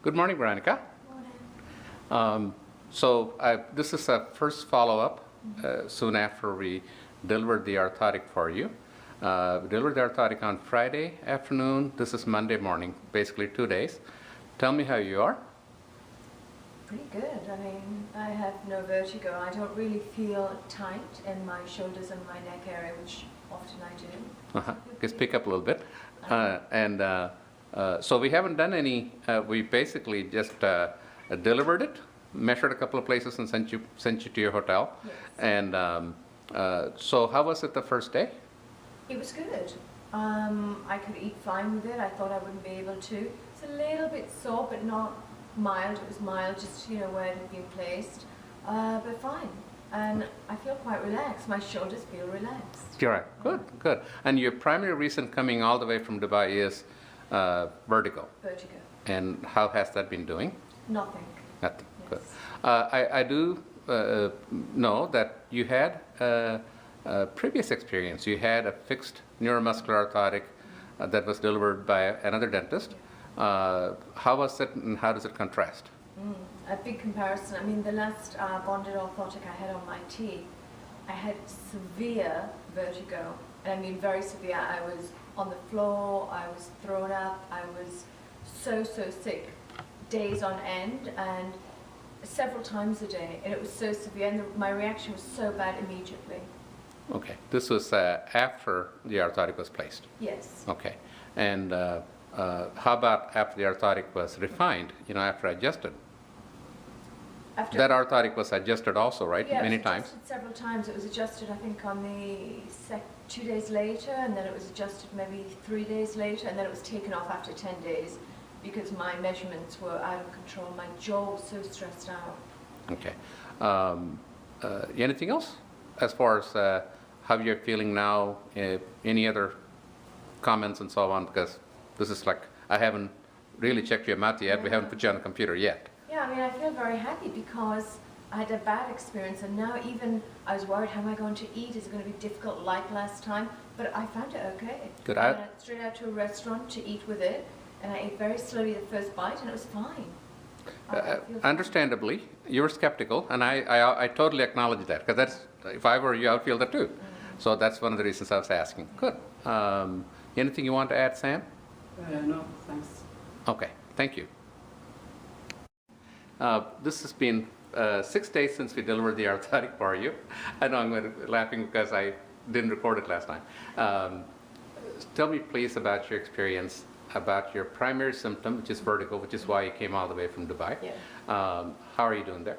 Good morning, Veronica. Morning. This is a first follow-up soon after we delivered the orthotic for you. We delivered the orthotic on Friday afternoon. This is Monday morning, basically 2 days. Tell me how you are. Pretty good. I mean, I have no vertigo. I don't really feel tight in my shoulders and my neck area, which often I do. Just pick up a little bit. So we haven't done any, we basically just delivered it, measured a couple of places and sent you to your hotel. Yes. And so how was it the first day? It was good. I could eat fine with it. I thought I wouldn't be able to. It's a little bit sore, but not mild. It was mild, just where it had been placed, but fine. And I feel quite relaxed. My shoulders feel relaxed. You're right. Good, good. And your primary reason coming all the way from Dubai is vertigo. Vertigo. And how has that been doing? Nothing. Nothing. Yes. Good. I do know that you had previous experience. You had a fixed neuromuscular orthotic that was delivered by another dentist. How was it and how does it contrast? A big comparison. I mean, the last bonded orthotic I had on my teeth, I had severe vertigo. And I mean very severe. I was on the floor, I was thrown up, I was so sick, days on end, and several times a day. And it was so severe, and my reaction was so bad immediately. Okay. This was after the orthotic was placed? Yes. Okay. And how about after the orthotic was refined, after adjusted? That orthotic was adjusted also, right? Yeah, Many times? Several times. It was adjusted, I think, on the 2 days later, and then it was adjusted maybe 3 days later, and then it was taken off after 10 days because my measurements were out of control. My jaw was so stressed out. Okay. Anything else as far as how you're feeling now? Any other comments and so on? Because this is like, I haven't really checked your mouth yet. We haven't put you on the computer yet. Yeah, I mean, I feel very happy because I had a bad experience, and now even I was worried, how am I going to eat? Is it going to be difficult like last time? But I found it okay. Good. I went straight out to a restaurant to eat with it, and I ate very slowly the first bite, and it was fine. Understandably, you were skeptical, and I totally acknowledge that, because that's, if I were you, I would feel that too. So that's one of the reasons I was asking. Good. Anything you want to add, Sam? No, thanks. Okay, thank you. This has been 6 days since we delivered the orthotic for you. I know I'm laughing because I didn't record it last time. Tell me please about your experience, about your primary symptom, which is vertigo, which is why you came all the way from Dubai. Yeah. How are you doing there?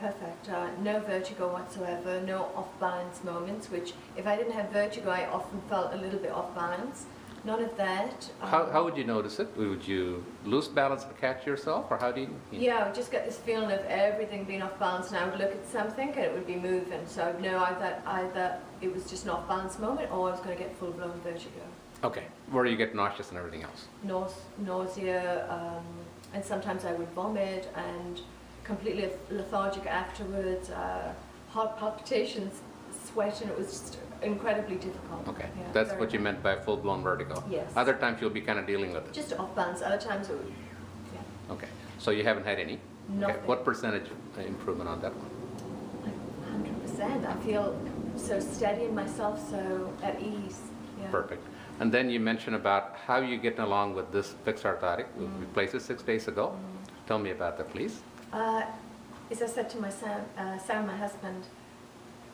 Perfect. No vertigo whatsoever, no off-balance moments, which if I didn't have vertigo, I often felt a little bit off-balance. None of that. How would you notice it? Would you lose balance and catch yourself, or how do you? Yeah, I would just get this feeling of everything being off balance, and I would look at something and it would be moving. So I'd know either it was just an off balance moment, or I was going to get full blown vertigo. Okay. Where do you get nauseous and everything else? Nausea, and sometimes I would vomit and completely lethargic afterwards. Heart palpitations, sweat, and it was just incredibly difficult. Okay, yeah, that's what you meant by full-blown vertigo. Yes. Other times you'll be kind of dealing with it. Just off balance. Other times it would. Yeah. Okay, so you haven't had any. Nothing. Okay. What percentage improvement on that one? 100%. I feel so steady in myself, so at ease. Yeah. Perfect. And then you mentioned about how you're getting along with this fixed orthotic. We placed it 6 days ago. Tell me about that, please. As I said to my Sam, my husband,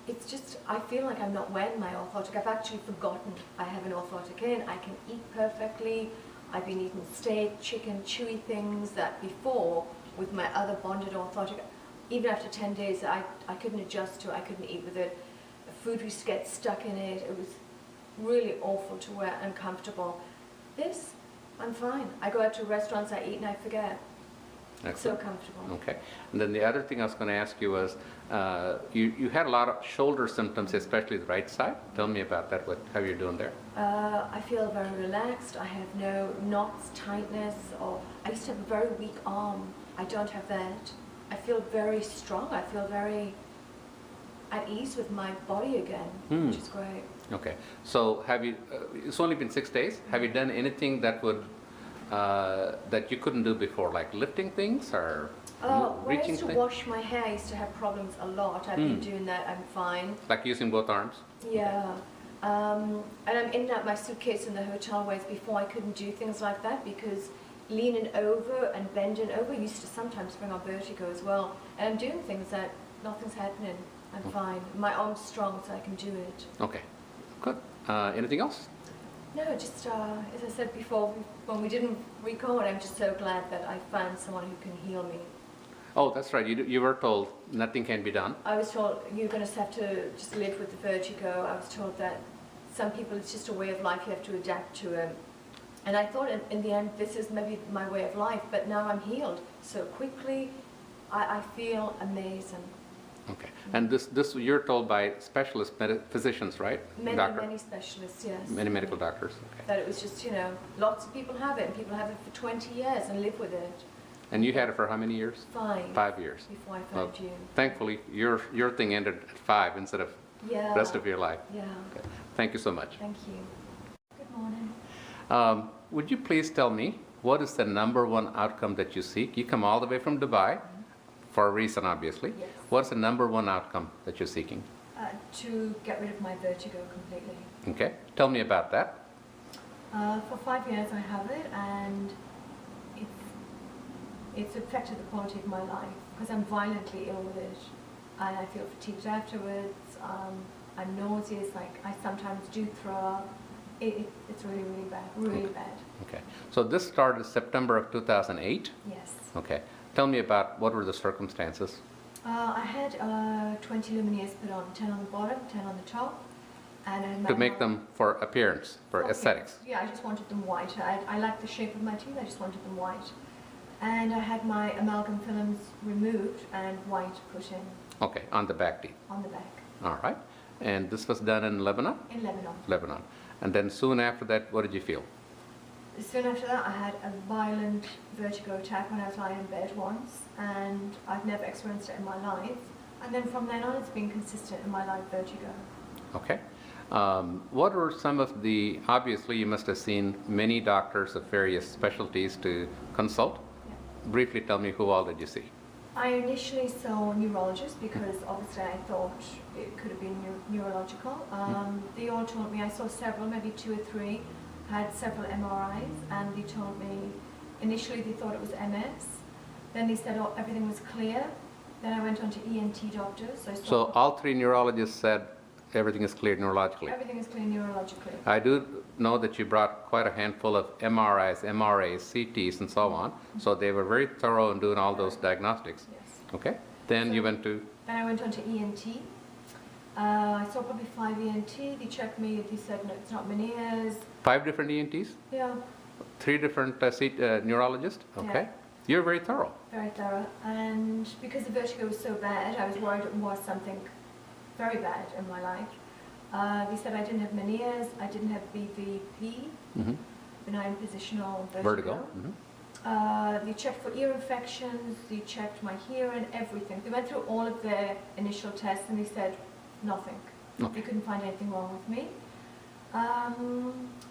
it's just, I feel like I'm not wearing my orthotic. I've actually forgotten I have an orthotic in. I can eat perfectly. I've been eating steak, chicken, chewy things that before with my other bonded orthotic, even after 10 days, I couldn't adjust to it. I couldn't eat with it. The food used to get stuck in it. It was really awful to wear, uncomfortable. This, I'm fine. I go out to restaurants, I eat and I forget. Excellent. So comfortable. Okay. And then the other thing I was going to ask you was, you had a lot of shoulder symptoms, especially the right side. Tell me about that, how you're doing there. I feel very relaxed. I have no knots, tightness, or I used to have a very weak arm. I don't have that. I feel very strong. I feel very at ease with my body again, which is great. Okay. So have you, it's only been 6 days. Have you done anything that would that you couldn't do before, like lifting things or Oh, when I reaching used to things? wash my hair, I used to have problems a lot. I've been doing that, I'm fine. Like using both arms? Yeah. And I'm in and out my suitcase in the hotel, whereas before I couldn't do things like that because leaning over and bending over used to sometimes bring on vertigo as well. And I'm doing things that nothing's happening. I'm fine. My arm's strong, so I can do it. Okay, good. Anything else? No, just as I said before, when we didn't record, I'm just so glad that I found someone who can heal me. Oh, that's right. You were told nothing can be done. I was told you're going to have to just live with the vertigo. I was told that some people, it's just a way of life, you have to adapt to it. And I thought in the end, this is maybe my way of life, but now I'm healed so quickly. I feel amazing. Okay. And this you're told by specialist physicians, right? Many specialists, yes. Many medical doctors. Okay. That it was just, lots of people have it, and people have it for 20 years and live with it. And you had it for how many years? 5. 5 years. Before I found you. Thankfully, your thing ended at 5 instead of Yeah. the rest of your life. Yeah. Okay. Thank you so much. Thank you. Good morning. Would you please tell me what is the #1 outcome that you seek? You come all the way from Dubai for a reason, obviously. Yes. What's the #1 outcome that you're seeking? To get rid of my vertigo completely. Okay. Tell me about that. For 5 years I have it, and it's affected the quality of my life because I'm violently ill with it, and I feel fatigued afterwards. I'm nauseous, like I sometimes do throw up. It's really, really bad, really bad. Okay. So this started September of 2008. Yes. Okay. Tell me about what were the circumstances. I had 20 Lumineers put on, 10 on the bottom, 10 on the top. And I had To make them for appearance, for aesthetics. Yeah, I just wanted them white. I like the shape of my teeth, I just wanted them white. And I had my amalgam films removed and white put in. Okay, on the back teeth. On the back. All right. And this was done in Lebanon? In Lebanon. Lebanon. And then soon after that, what did you feel? Soon after that, I had a violent vertigo attack when I was lying in bed once, and I've never experienced it in my life. And then from then on, it's been consistent in my life, vertigo. Okay. What were some of the, obviously you must have seen many doctors of various specialties to consult. Yeah. Briefly tell me who all did you see? I initially saw neurologists because obviously I thought it could have been neurological. They all told me, I saw several, maybe 2 or 3, had several MRIs, and they told me initially they thought it was MS. Then they said, oh, everything was clear. Then I went on to ENT doctors. So all 3 neurologists said everything is clear neurologically? Everything is clear neurologically. I do know that you brought quite a handful of MRIs, MRAs, CTs, and so on. So they were very thorough in doing all those diagnostics. Yes. Okay. Then you went to? Then I went on to ENT. I saw probably 5 ENT. They checked me. They said, no, it's not Meniere's. 5 different ENTs? Yeah. 3 different neurologists? Okay. Yeah. You're very thorough. Very thorough. And because the vertigo was so bad, I was worried it was something very bad in my life. They said I didn't have Meniere's, I didn't have BVP, benign positional vertigo. They checked for ear infections, they checked my hearing, everything. They went through all of their initial tests and they said nothing. Okay. They couldn't find anything wrong with me.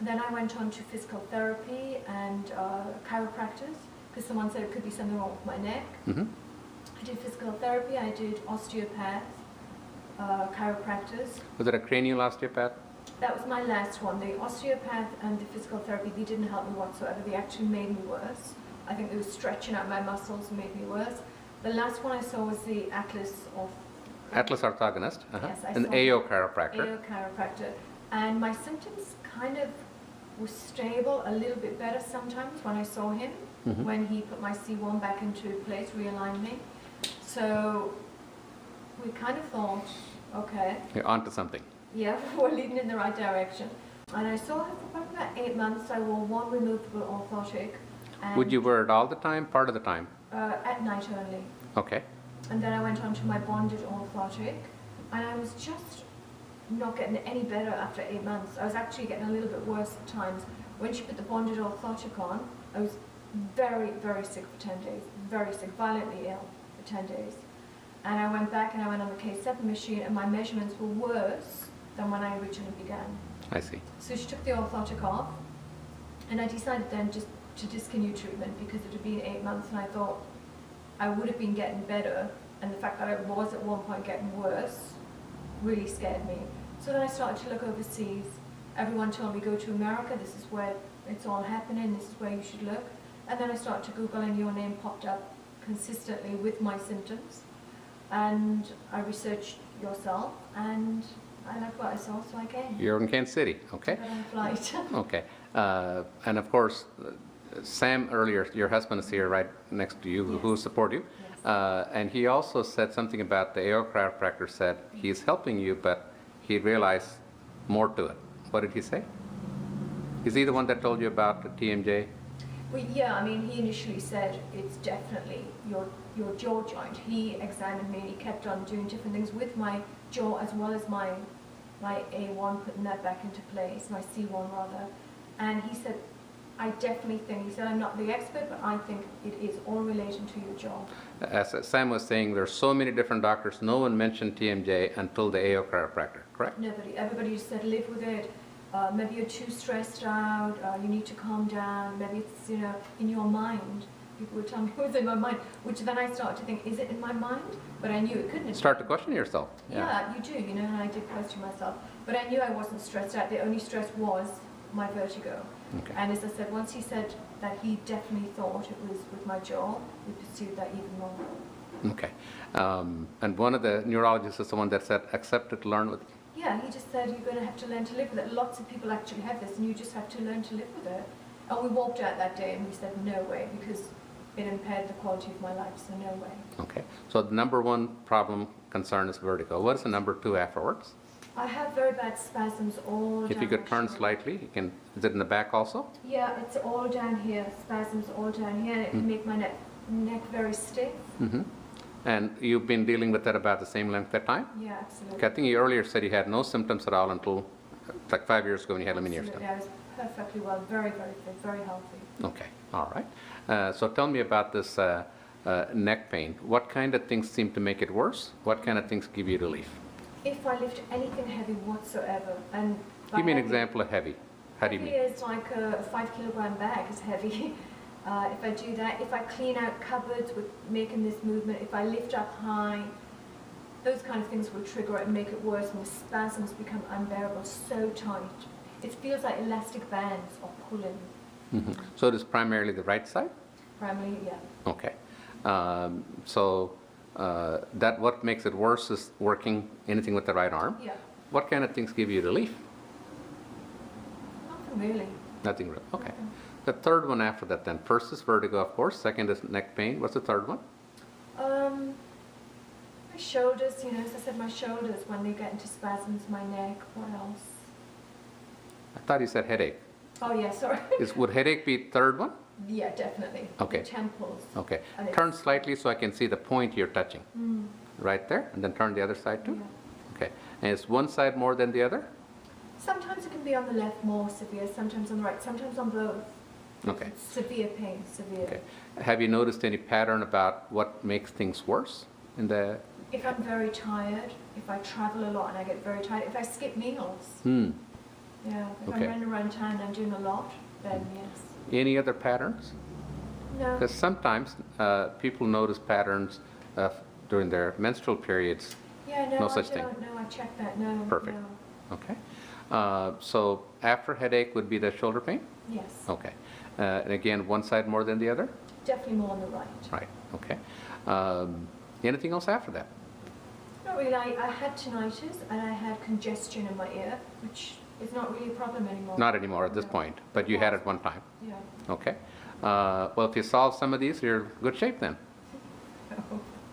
Then I went on to physical therapy and chiropractors because someone said it could be something wrong with my neck. I did physical therapy, I did osteopath, chiropractors. Was it a cranial osteopath? That was my last one. The osteopath and the physical therapy, they didn't help me whatsoever. They actually made me worse. I think they were stretching out my muscles and made me worse. The last one I saw was the Atlas Orthogonist. Yes, I An saw AO chiropractor. AO chiropractor. And my symptoms kind of were stable, a little bit better sometimes when I saw him, when he put my C1 back into place, realigned me. So we kind of thought, okay. You're onto something. Yeah, we're leading in the right direction. And I saw him for probably about 8 months. I wore 1 removable orthotic. And Would you wear it all the time, part of the time? at night only. Okay. And then I went on to my bonded orthotic. And I was just not getting any better after 8 months. I was actually getting a little bit worse at times. When she put the bonded orthotic on, I was very, very sick for 10 days. Very sick, violently ill for 10 days. And I went back and I went on the K7 machine and my measurements were worse than when I originally began. I see. So she took the orthotic off and I decided then just to discontinue treatment because it had been 8 months, and I thought I would have been getting better, and the fact that I was at one point getting worse really scared me. So then I started to look overseas. Everyone told me, go to America, this is where it's all happening, this is where you should look. And then I started to Google, and your name popped up consistently with my symptoms. And I researched yourself, and I liked what I saw, so I came. You're in Kansas City, okay? Got on a flight. Okay. And of course, Sam earlier, your husband is here right next to you, Yes. who support you. Yes. And he also said something about the AO chiropractor said he's helping you, but he realized more to it. What did he say? Is he the one that told you about the TMJ? Well, yeah, I mean, he initially said it's definitely your jaw joint. He examined me, and he kept on doing different things with my jaw as well as my A1, putting that back into place, my C1 rather. And he said, I definitely think, he said, I'm not the expert, but I think it is all relating to your jaw. As Sam was saying, there's so many different doctors. No one mentioned TMJ until the AO chiropractor, correct? Nobody, everybody just said live with it. Maybe you're too stressed out, you need to calm down, maybe it's, you know, in your mind. People would tell me it was in my mind, which then I started to think, is it in my mind? But I knew it couldn't have Start to been. question yourself. Yeah, you do, you know, and I did question myself. But I knew I wasn't stressed out. The only stress was my vertigo. Okay. And as I said, once he said that he definitely thought it was with my jaw, we pursued that even more. Okay. And one of the neurologists is the one that said, accept it, learn with it. Yeah, he just said you're going to have to learn to live with it. Lots of people actually have this, and you just have to learn to live with it. And we walked out that day and we said, no way, because it impaired the quality of my life, so no way. Okay. So the number one problem concern is vertigo. What is the number two afterwards? I have very bad spasms all down If you could my turn shoulder. slightly, you can, is it in the back also? Yeah, it's all down here, spasms all down here, and it can make my neck very stiff. Mm-hmm. And you've been dealing with that about the same length of time? Yeah, absolutely. Okay, I think you earlier said you had no symptoms at all until like 5 years ago when you had Lumineers Absolutely, done. I was perfectly well, very, very fit, very healthy. Okay, all right. So tell me about this neck pain. What kind of things seem to make it worse? What kind of things give you relief? If I lift anything heavy whatsoever, and by Give me an heavy- example of heavy. How do you heavy mean? is like a 5 kilogram bag is heavy. If I do that, if I clean out cupboards with making this movement, if I lift up high, those kind of things will trigger it and make it worse, and the spasms become unbearable, so tight. It feels like elastic bands are pulling. Mm-hmm. So it is primarily the right side? Primarily, yeah. Okay. So that what makes it worse is working anything with the right arm. Yeah, What kind of things give you relief? nothing really. Nothing real. Okay. Nothing. The third one after that then. First is vertigo, of course. Second is neck pain. What's the third one? My shoulders, you know, as I said, my shoulders, when they get into spasms, my neck, what else? I thought you said headache. Oh yeah, sorry. Would headache be third one? Yeah, definitely. Okay. The temples. Okay. And it's- Turn slightly so I can see the point you're touching. Mm, Right there. And then turn the other side too. yeah. Okay. And is one side more than the other? Sometimes it can be on the left more severe, sometimes on the right, sometimes on both. Okay. It's severe pain, severe. Okay. Have you noticed any pattern about what makes things worse in the... If I'm very tired, if I travel a lot and I get very tired, if I skip meals, yeah, if Okay. I'm running around town and I'm doing a lot, then yes. Any other patterns? No, Because sometimes people notice patterns during their menstrual periods. yeah, no, no I such thing. don't, no, I checked that, no. Perfect. No. Okay. So after headache would be the shoulder pain? Yes, Okay. And again, one side more than the other? definitely more on the right. Right. Okay. Anything else after that? Not really, I had tinnitus and I had congestion in my ear, which is not really a problem anymore. Not anymore at this No. point, but you had it one time. Yeah. Okay. Well, if you solve some of these, you're in good shape then.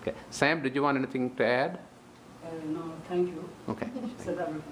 Okay. Sam, did you want anything to add? No, thank you. Okay. She said everything.